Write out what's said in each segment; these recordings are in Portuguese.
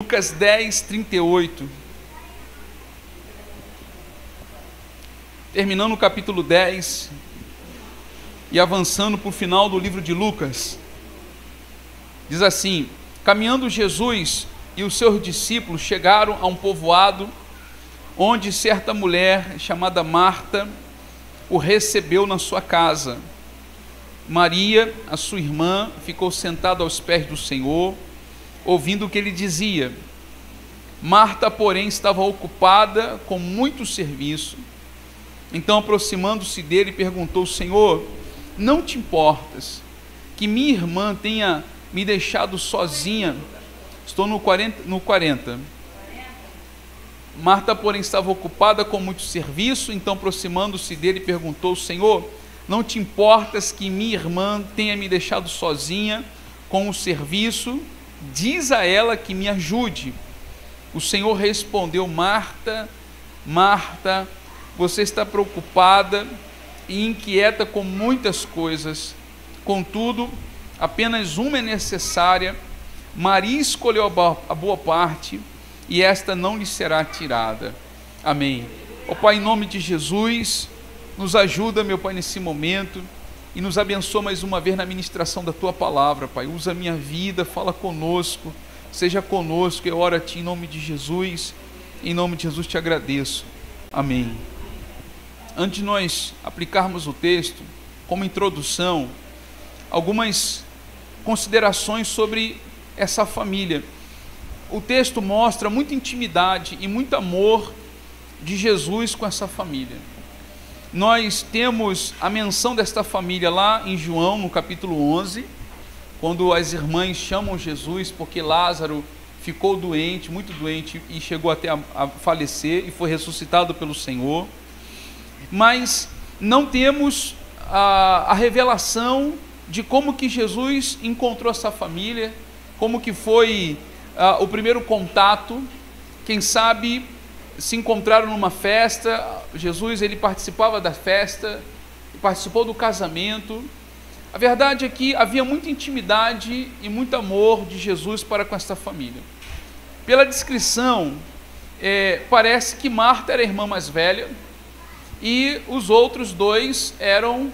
Lucas 10, 38. Terminando o capítulo 10 e avançando para o final do livro de Lucas, diz assim: caminhando Jesus e os seus discípulos chegaram a um povoado onde certa mulher chamada Marta o recebeu na sua casa. Maria, a sua irmã, ficou sentada aos pés do Senhor, ouvindo o que ele dizia. Marta, porém, estava ocupada com muito serviço. Então, aproximando-se dele, perguntou: Senhor, não te importas que minha irmã tenha me deixado sozinha? Estou no 40. Marta, porém, estava ocupada com muito serviço. Então, aproximando-se dele, perguntou: Senhor, não te importas que minha irmã tenha me deixado sozinha com o serviço? Diz a ela que me ajude. O Senhor respondeu: Marta, Marta, você está preocupada e inquieta com muitas coisas, contudo, apenas uma é necessária. Maria escolheu a boa parte, e esta não lhe será tirada. Amém. Ó Pai, em nome de Jesus, nos ajuda, meu Pai, nesse momento, e nos abençoa mais uma vez na ministração da Tua Palavra, Pai. Usa a minha vida, fala conosco, seja conosco. Eu oro a Ti em nome de Jesus. Em nome de Jesus te agradeço. Amém. Antes de nós aplicarmos o texto, como introdução, algumas considerações sobre essa família. O texto mostra muita intimidade e muito amor de Jesus com essa família. Nós temos a menção desta família lá em João, no capítulo 11, quando as irmãs chamam Jesus porque Lázaro ficou doente, muito doente, e chegou até a falecer e foi ressuscitado pelo Senhor. Mas não temos a revelação de como que Jesus encontrou essa família, como que foi o primeiro contato. Quem sabe se encontraram numa festa. Jesus, ele participava da festa, participou do casamento. A verdade é que havia muita intimidade e muito amor de Jesus para com esta família. Pela descrição, parece que Marta era a irmã mais velha e os outros dois eram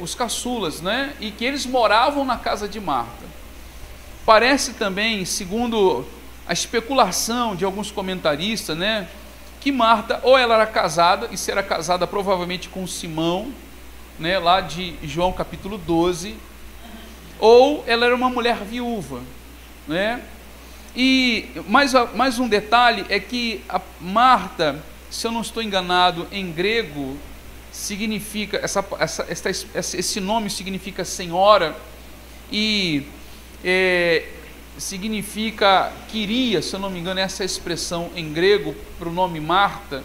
os caçulas, né? E que eles moravam na casa de Marta. Parece também, segundo a especulação de alguns comentaristas, né, que Marta, ou ela era casada, e será casada provavelmente com Simão, né, lá de João capítulo 12, ou ela era uma mulher viúva, né? E mais um detalhe é que a Marta, se eu não estou enganado, em grego significa, esse nome significa senhora, e significa queria, se eu não me engano, essa expressão em grego para o nome Marta.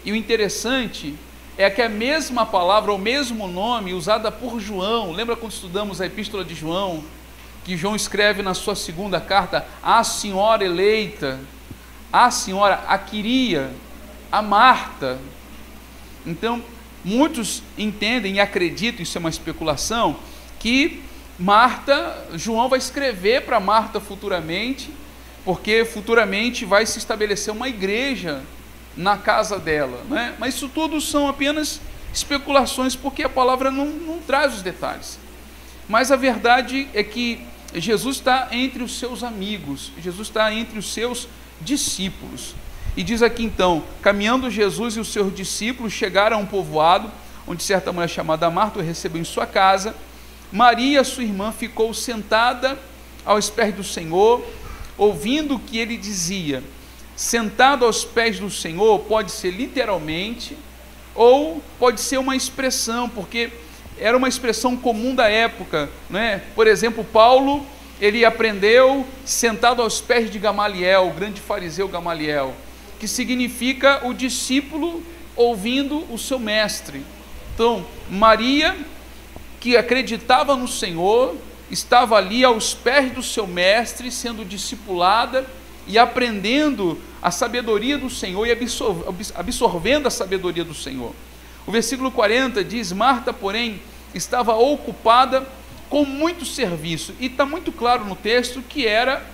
E o interessante é que a mesma palavra, o mesmo nome usada por João, lembra quando estudamos a epístola de João, que João escreve na sua segunda carta: a senhora eleita, a senhora, a queria, a Marta. Então, muitos entendem e acreditam, isso é uma especulação, que Marta, João vai escrever para Marta futuramente, porque futuramente vai se estabelecer uma igreja na casa dela, né? Mas isso tudo são apenas especulações, porque a palavra não traz os detalhes. Mas a verdade é que Jesus está entre os seus amigos, Jesus está entre os seus discípulos. E diz aqui então: caminhando Jesus e os seus discípulos chegaram a um povoado, onde certa mulher chamada Marta o recebeu em sua casa. Maria, sua irmã, ficou sentada aos pés do Senhor, ouvindo o que ele dizia. Sentado aos pés do Senhor pode ser literalmente, ou pode ser uma expressão, porque era uma expressão comum da época, né? Por exemplo, Paulo, ele aprendeu sentado aos pés de Gamaliel, o grande fariseu Gamaliel, que significa o discípulo ouvindo o seu mestre. Então, Maria, que acreditava no Senhor, estava ali aos pés do seu mestre, sendo discipulada e aprendendo a sabedoria do Senhor e absorvendo a sabedoria do Senhor. O versículo 40 diz: Marta, porém, estava ocupada com muito serviço, e está muito claro no texto que era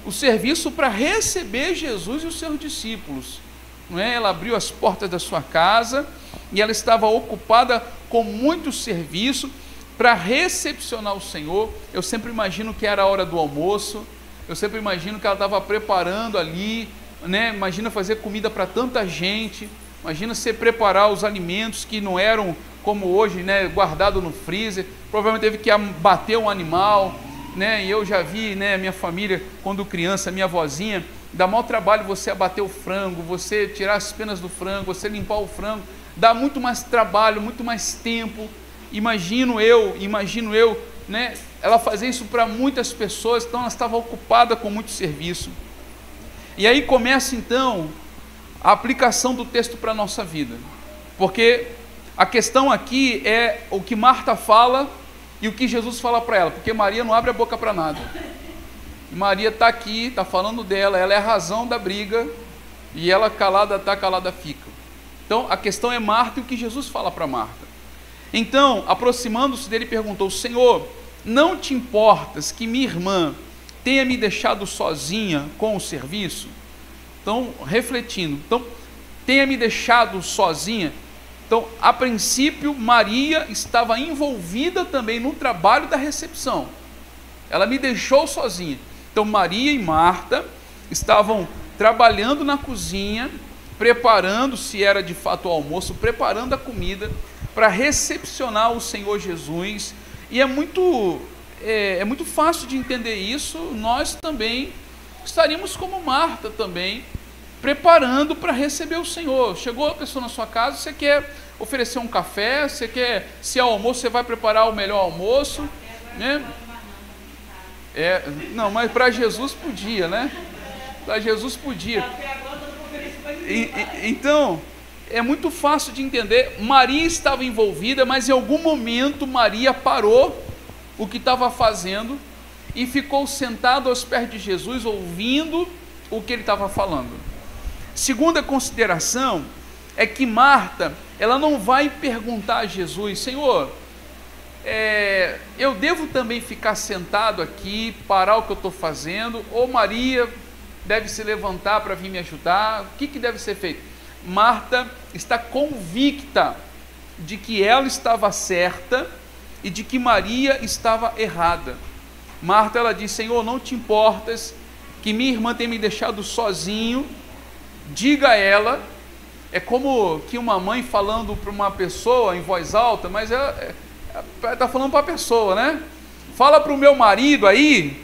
o serviço para receber Jesus e os seus discípulos, não é? Ela abriu as portas da sua casa e ela estava ocupada com muito serviço para recepcionar o Senhor. Eu sempre imagino que era a hora do almoço, eu sempre imagino que ela estava preparando ali, né? Imagina fazer comida para tanta gente, imagina você preparar os alimentos que não eram como hoje, né, guardado no freezer. Provavelmente teve que abater um animal, né? E eu já vi, né, minha família, quando criança, minha avózinha, dá mau trabalho você abater o frango, você tirar as penas do frango, você limpar o frango, dá muito mais trabalho, muito mais tempo. Imagino eu, né, ela fazia isso para muitas pessoas, então ela estava ocupada com muito serviço. E aí começa então a aplicação do texto para a nossa vida, porque a questão aqui é o que Marta fala e o que Jesus fala para ela, porque Maria não abre a boca para nada. Maria está aqui, está falando dela, ela é a razão da briga, e ela calada está, calada fica. Então a questão é Marta e o que Jesus fala para Marta. Então, aproximando-se dele, perguntou: Senhor, não te importas que minha irmã tenha me deixado sozinha com o serviço? Então, refletindo, tenha me deixado sozinha. Então, a princípio, Maria estava envolvida também no trabalho da recepção. Ela me deixou sozinha. Então, Maria e Marta estavam trabalhando na cozinha, preparando, se era de fato o almoço, preparando a comida para recepcionar o Senhor Jesus. E é muito fácil de entender isso. Nós também estaríamos como Marta também, preparando para receber o Senhor. Chegou a pessoa na sua casa, você quer oferecer um café, você quer, se é almoço, você vai preparar o melhor almoço, né? Não, mas para Jesus podia, né? Para Jesus podia. Então, é muito fácil de entender. Maria estava envolvida, mas em algum momento Maria parou o que estava fazendo e ficou sentada aos pés de Jesus, ouvindo o que ele estava falando. Segunda consideração é que Marta, ela não vai perguntar a Jesus: Senhor, eu devo também ficar sentado aqui, parar o que eu estou fazendo, ou Maria deve se levantar para vir me ajudar? O que deve ser feito? Marta está convicta de que ela estava certa e de que Maria estava errada. Marta, ela diz: Senhor, não te importas que minha irmã tenha me deixado sozinho, diga a ela. É como que uma mãe falando para uma pessoa em voz alta, mas ela está falando para a pessoa, né? Fala para o meu marido aí,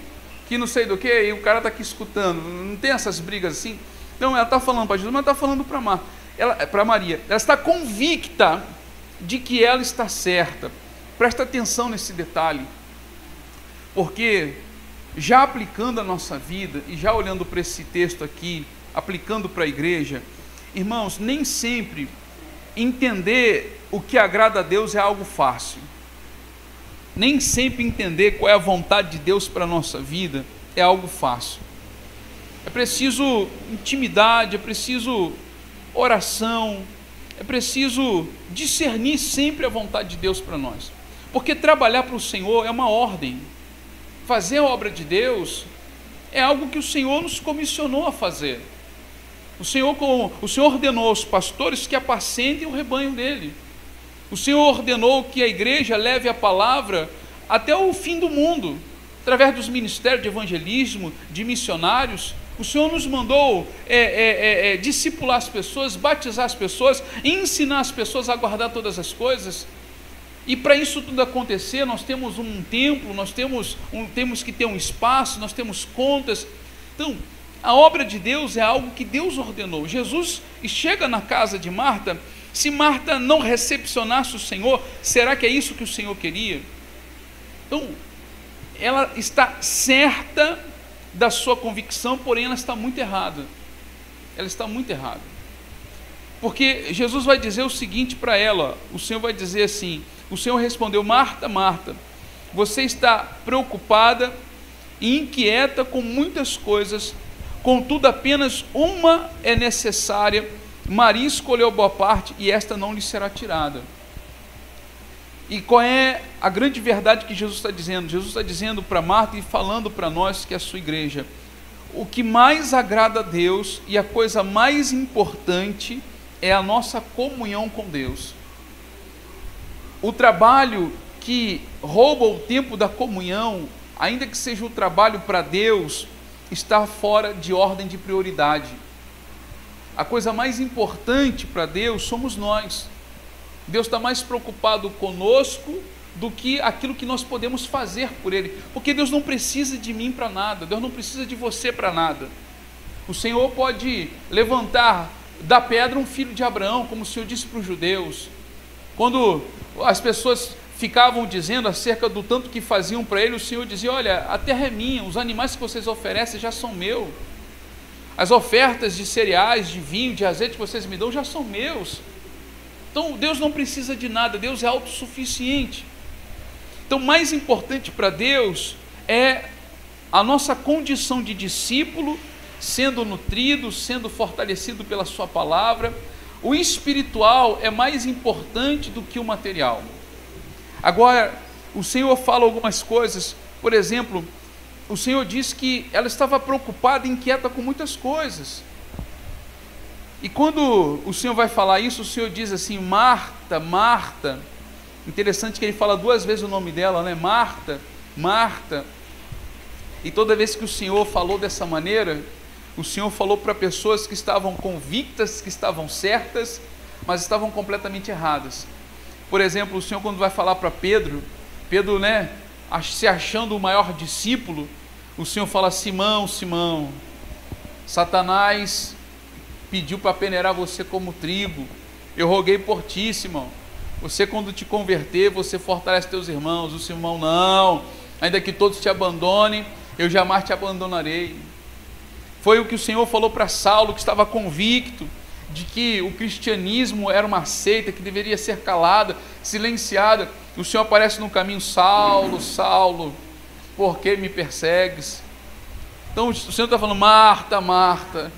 que não sei do que, e o cara está aqui escutando. Não tem essas brigas assim? Então ela está falando para Jesus, mas está falando para Maria. Ela está convicta de que ela está certa. Presta atenção nesse detalhe, porque já aplicando a nossa vida e já olhando para esse texto aqui, aplicando para a igreja, irmãos, nem sempre entender o que agrada a Deus é algo fácil. Nem sempre entender qual é a vontade de Deus para a nossa vida é algo fácil. É preciso intimidade, é preciso oração, é preciso discernir sempre a vontade de Deus para nós. Porque trabalhar para o Senhor é uma ordem. Fazer a obra de Deus é algo que o Senhor nos comissionou a fazer. O Senhor ordenou aos pastores que apacentem o rebanho dele. O Senhor ordenou que a igreja leve a palavra até o fim do mundo, através dos ministérios de evangelismo, de missionários. O Senhor nos mandou discipular as pessoas, batizar as pessoas, ensinar as pessoas a guardar todas as coisas. E para isso tudo acontecer, nós temos um templo, nós temos que ter um espaço, nós temos contas. Então, a obra de Deus é algo que Deus ordenou. Jesus chega na casa de Marta. Se Marta não recepcionasse o Senhor, será que é isso que o Senhor queria? Então, ela está certa da sua convicção, porém ela está muito errada. Ela está muito errada. Porque Jesus vai dizer o seguinte para ela, o Senhor vai dizer assim: o Senhor respondeu: Marta, Marta, você está preocupada e inquieta com muitas coisas, contudo apenas uma é necessária. Maria escolheu boa parte e esta não lhe será tirada. E qual é a grande verdade que Jesus está dizendo? Jesus está dizendo para Marta e falando para nós, que é a sua igreja: o que mais agrada a Deus e a coisa mais importante é a nossa comunhão com Deus. O trabalho que rouba o tempo da comunhão, ainda que seja o trabalho para Deus, está fora de ordem de prioridade. A coisa mais importante para Deus somos nós. Deus está mais preocupado conosco do que aquilo que nós podemos fazer por Ele, porque Deus não precisa de mim para nada, Deus não precisa de você para nada. O Senhor pode levantar da pedra um filho de Abraão, como o Senhor disse para os judeus. Quando as pessoas ficavam dizendo acerca do tanto que faziam para Ele, o Senhor dizia: olha, a terra é minha, os animais que vocês oferecem já são meus, as ofertas de cereais, de vinho, de azeite que vocês me dão já são meus. Então Deus não precisa de nada, Deus é autossuficiente. Então, mais importante para Deus é a nossa condição de discípulo, sendo nutrido, sendo fortalecido pela sua palavra. O espiritual é mais importante do que o material. Agora, o Senhor fala algumas coisas, por exemplo, o Senhor diz que ela estava preocupada e inquieta com muitas coisas. E quando o Senhor vai falar isso, o Senhor diz assim: Marta, Marta. Interessante que Ele fala duas vezes o nome dela, né? Marta, Marta. E toda vez que o Senhor falou dessa maneira, o Senhor falou para pessoas que estavam convictas, que estavam certas, mas estavam completamente erradas. Por exemplo, o Senhor, quando vai falar para Pedro, né, se achando o maior discípulo, o Senhor fala: Simão, Simão, Satanás pediu para peneirar você como trigo, eu roguei por ti, Simão. Você, quando te converter, você fortalece teus irmãos. O Simão: não, ainda que todos te abandonem, eu jamais te abandonarei. Foi o que o Senhor falou para Saulo, que estava convicto de que o cristianismo era uma seita que deveria ser calada, silenciada. O Senhor aparece no caminho: Saulo, Saulo, por que me persegues? Então o Senhor está falando: Marta, Marta,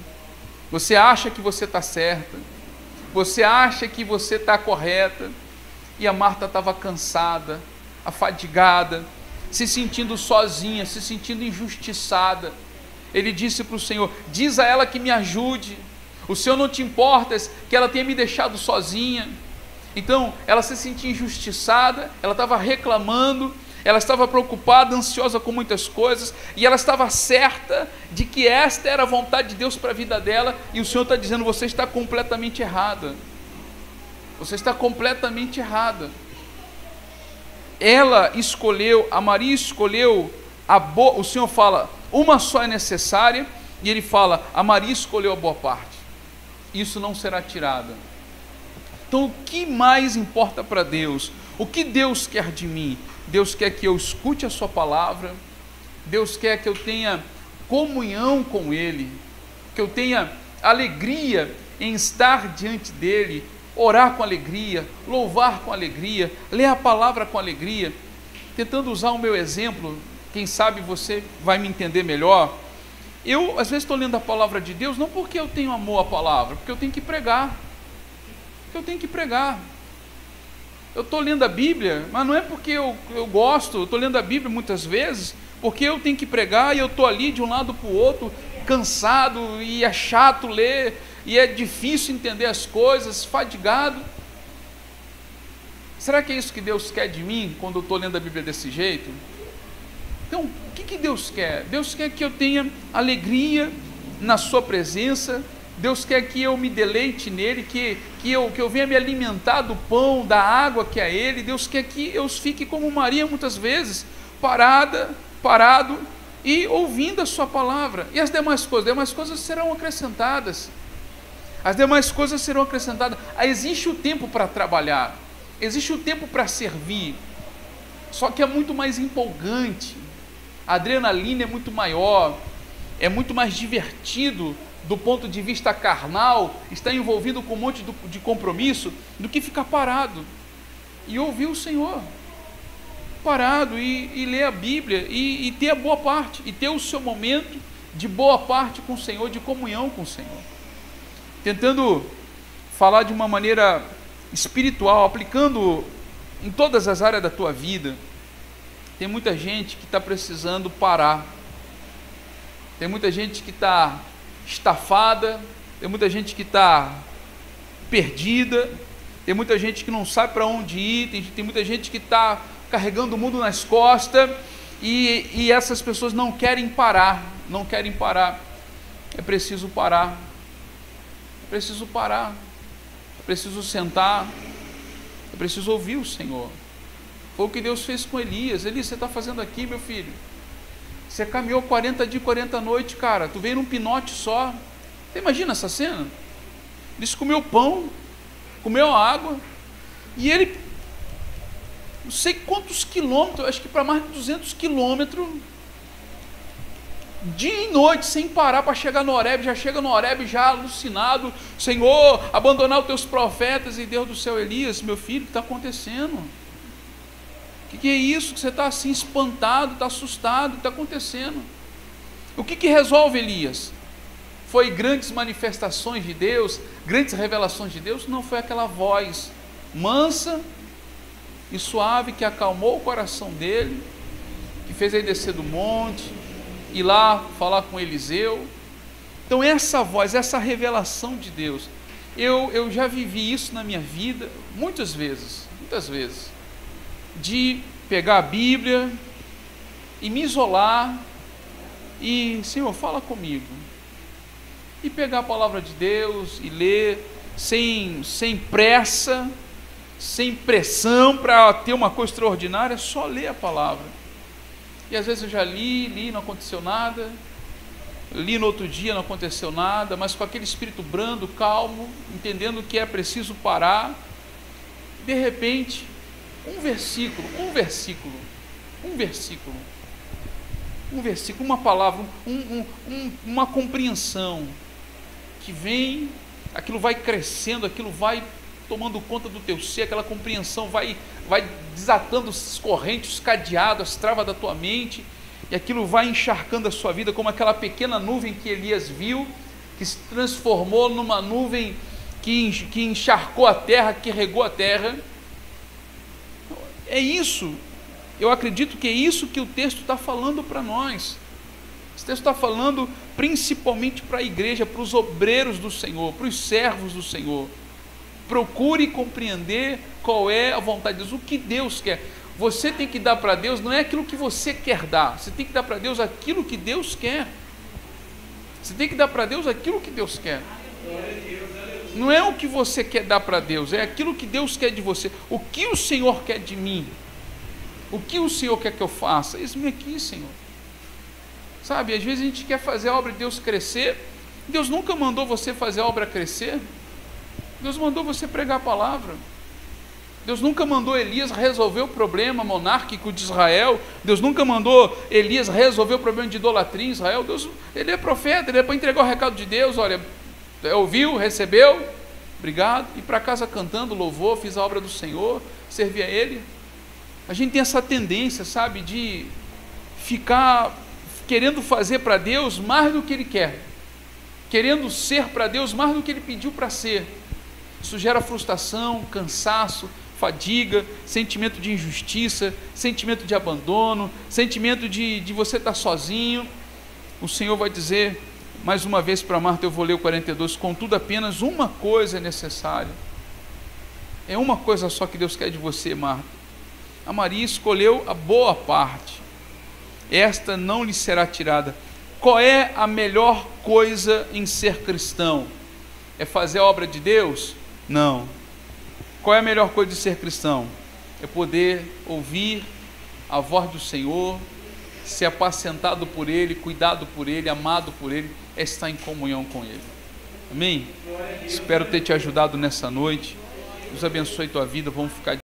você acha que você está certa, você acha que você está correta. E a Marta estava cansada, afadigada, se sentindo sozinha, se sentindo injustiçada. Ele disse para o Senhor: diz a ela que me ajude. O Senhor não te importas que ela tenha me deixado sozinha? Então ela se sentia injustiçada, ela estava reclamando, ela estava preocupada, ansiosa com muitas coisas, e ela estava certa de que esta era a vontade de Deus para a vida dela. E o Senhor está dizendo: você está completamente errada. Você está completamente errada. Ela escolheu, a Maria escolheu o Senhor fala: uma só é necessária, e Ele fala: a Maria escolheu a boa parte, isso não será tirada. Então, o que mais importa para Deus? O que Deus quer de mim? Deus quer que eu escute a sua palavra, Deus quer que eu tenha comunhão com Ele, que eu tenha alegria em estar diante dEle, orar com alegria, louvar com alegria, ler a palavra com alegria, tentando usar o meu exemplo. Quem sabe você vai me entender melhor. Eu, às vezes, estou lendo a palavra de Deus, não porque eu tenho amor à palavra, porque eu tenho que pregar. Eu estou lendo a Bíblia, mas não é porque eu gosto. Eu estou lendo a Bíblia muitas vezes porque eu tenho que pregar, e eu estou ali de um lado para o outro, cansado, e é chato ler, e é difícil entender as coisas, fadigado. Será que é isso que Deus quer de mim quando eu estou lendo a Bíblia desse jeito? Então, o que Deus quer? Deus quer que eu tenha alegria na sua presença. Deus quer que eu me deleite nele, que eu venha me alimentar do pão, da água que é Ele. Deus quer que eu fique como Maria muitas vezes, parado e ouvindo a sua palavra. E as demais coisas serão acrescentadas. Existe o tempo para trabalhar, existe o tempo para servir, só que é muito mais empolgante, a adrenalina é muito maior, é muito mais divertido do ponto de vista carnal, estar envolvido com um monte de compromisso, do que ficar parado e ouvir o Senhor, parado e ler a Bíblia e ter a boa parte, e ter o seu momento de boa parte com o Senhor, de comunhão com o Senhor. Tentando falar de uma maneira espiritual, aplicando em todas as áreas da tua vida. Tem muita gente que está precisando parar. tem muita gente que está estafada, tem muita gente que está perdida, tem muita gente que não sabe para onde ir, tem muita gente que está carregando o mundo nas costas, e essas pessoas não querem parar, não querem parar. É preciso parar, é preciso parar, é preciso sentar, é preciso ouvir o Senhor. Foi o que Deus fez com Elias. Elias, você está fazendo aqui, meu filho? Você caminhou 40 dias, 40 noites, cara, tu veio num pinote só. Você imagina essa cena? Ele comeu pão, comeu água, e ele, não sei quantos quilômetros, acho que para mais de 200 quilômetros, dia e noite, sem parar para chegar no Horebe. Já chega no Horebe já alucinado: Senhor, abandonar os teus profetas. E Deus do céu: Elias, meu filho, o que está acontecendo? O que é isso que você está assim espantado, está assustado? O que está acontecendo? O que resolve Elias? Foi grandes manifestações de Deus, grandes revelações de Deus? Não, foi aquela voz mansa e suave que acalmou o coração dele, que fez ele descer do monte, ir lá falar com Eliseu. Então essa voz, essa revelação de Deus, eu já vivi isso na minha vida muitas vezes, de pegar a Bíblia e me isolar e: Senhor, fala comigo, e pegar a palavra de Deus e ler sem pressa, sem pressão para ter uma coisa extraordinária, só ler a palavra. E às vezes eu já li, não aconteceu nada, li no outro dia, não aconteceu nada, mas com aquele espírito brando, calmo, entendendo que é preciso parar. De repente, um versículo, uma palavra, uma compreensão que vem, aquilo vai crescendo, aquilo vai tomando conta do teu ser, aquela compreensão vai desatando as correntes, os cadeados, as travas da tua mente, e aquilo vai encharcando a sua vida, como aquela pequena nuvem que Elias viu, que se transformou numa nuvem que encharcou a terra, que regou a terra. É isso, eu acredito que é isso que o texto está falando para nós. Esse texto está falando principalmente para a igreja, para os obreiros do Senhor, para os servos do Senhor. Procure compreender qual é a vontade de Deus, o que Deus quer. Você tem que dar para Deus, não é aquilo que você quer dar, você tem que dar para Deus aquilo que Deus quer. Você tem que dar para Deus aquilo que Deus quer. Não é o que você quer dar para Deus, é aquilo que Deus quer de você. O que o Senhor quer de mim? O que o Senhor quer que eu faça? Eis-me aqui, Senhor. Sabe, às vezes a gente quer fazer a obra de Deus crescer. Deus nunca mandou você fazer a obra crescer. Deus mandou você pregar a palavra. Deus nunca mandou Elias resolver o problema monárquico de Israel. Deus nunca mandou Elias resolver o problema de idolatria em Israel. Deus, ele é profeta, ele é para entregar o recado de Deus. Olha, ouviu, recebeu, obrigado, e para casa cantando louvor, fiz a obra do Senhor, servi a Ele. A gente tem essa tendência, sabe, de ficar querendo fazer para Deus mais do que Ele quer, querendo ser para Deus mais do que Ele pediu para ser. Isso gera frustração, cansaço, fadiga, sentimento de injustiça, sentimento de abandono, sentimento de você estar sozinho. O Senhor vai dizer mais uma vez para Marta, eu vou ler o 42, contudo apenas uma coisa é necessária. É uma coisa só que Deus quer de você, Marta. A Maria escolheu a boa parte, esta não lhe será tirada. Qual é a melhor coisa em ser cristão? É fazer a obra de Deus? Não. Qual é a melhor coisa de ser cristão? É poder ouvir a voz do Senhor, ser apacentado por Ele, cuidado por Ele, amado por Ele, é estar em comunhão com Ele. Amém? Espero ter te ajudado nessa noite. Deus abençoe tua vida. Vamos ficar